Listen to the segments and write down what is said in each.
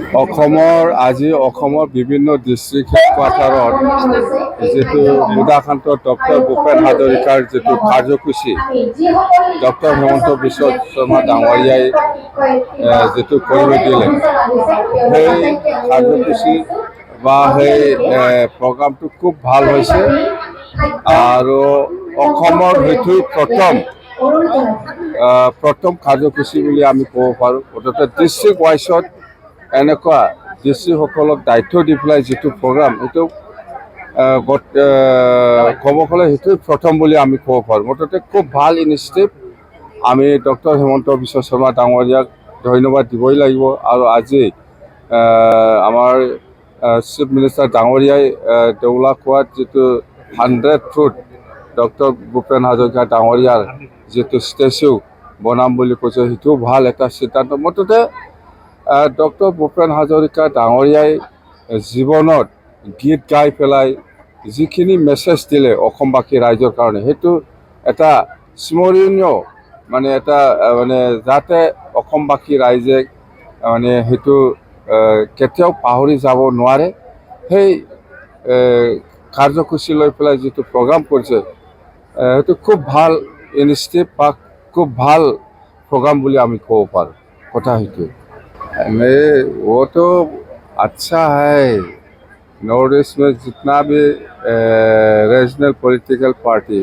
আজি বিভিন্ন ডিষ্ট্ৰিক্ট হেডকোৱাৰ্টাৰত যিটো মুদাকান্ত ডক্টৰ ভূপেন হাজৰিকাৰ যিটো কাৰ্যসূচী ডক্টৰ হিমন্ত বিশ্ব শৰ্মা ডাঙৰীয়াই যিটো কৰিব দিলে সেই কাৰ্যসূচী বা সেই প্ৰগ্ৰামটো খুব ভাল হৈছে আৰু সেইটো প্ৰথম কাৰ্যসূচী বুলি আমি ক'ব পাৰোঁ। মুঠতে ডিষ্ট্ৰিক্ট ৱাইজত এনেকুৱা ডিষ্ট্ৰিক্টসকলক দায়িত্ব দি পেলাই যিটো প্ৰগ্ৰাম সেইটো ক'ব গ'লে সেইটোৱে প্ৰথম বুলি আমি ক'ব পাৰোঁ। মুঠতে খুব ভাল ইনিচিয়েটিভ। আমি ডক্টৰ হিমন্ত বিশ্ব শৰ্মা ডাঙৰীয়াক ধন্যবাদ দিবই লাগিব। আৰু আজি আমাৰ চিফ মিনিষ্টাৰ ডাঙৰীয়াই দেউলাখোৱাত যিটো 100 ফুট ডক্টৰ ভূপেন হাজৰিকা ডাঙৰীয়াৰ যিটো ষ্টেচু বনাম বুলি কৈছে সেইটোও ভাল এটা সিদ্ধান্ত। মুঠতে ডক্টৰ ভূপেন হাজৰিকা ডাঙৰীয়াই জীৱনত গীত গাই পেলাই যিখিনি মেছেজ দিলে অসমবাসী ৰাইজৰ কাৰণে সেইটো এটা স্মৰণীয় এটা যাতে অসমবাসী ৰাইজে সেইটো কেতিয়াও পাহৰি যাব নোৱাৰে। সেই কাৰ্যসূচী লৈ পেলাই যিটো প্ৰগ্ৰাম কৰিছে সেইটো খুব ভাল ইনিচিয়েটিভ বা খুব ভাল প্ৰগ্ৰাম বুলি আমি ক'ব পাৰোঁ। কথা সেইটোৱে। वो तो अच्छा है। नॉर्थ ईस्ट में जितना भी रीजनल पॉलिटिकल पार्टी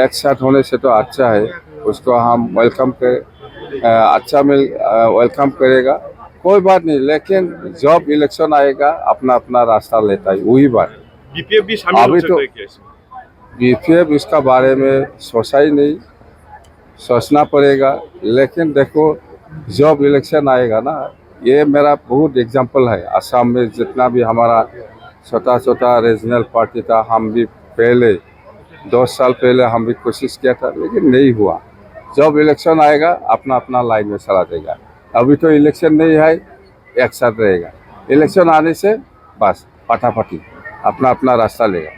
एक साथ होने से तो अच्छा है, उसको हम वेलकम करें। वेलकम करेगा, कोई बात नहीं, लेकिन जब इलेक्शन आएगा अपना अपना रास्ता लेता है, वही बात। बीपीएफ भी शामिल हो सकता है क्या इसमें? बीपीएफ इसका बारे में सोचा ही नहीं, सोचना पड़ेगा। लेकिन देखो जब इलेक्शन आएगा ना, ये मेरा बहुत एग्जाम्पल है। असम में जितना भी हमारा छोटा छोटा रीजनल पार्टी था, हम भी पहले 10 साल पहले हम भी कोशिश किया था, लेकिन नहीं हुआ। जब इलेक्शन आएगा अपना अपना लाइन में चला देगा। अभी तो इलेक्शन नहीं है, एक साथ रहेगा। इलेक्शन आने से बस फटाफटी अपना अपना रास्ता लेगा।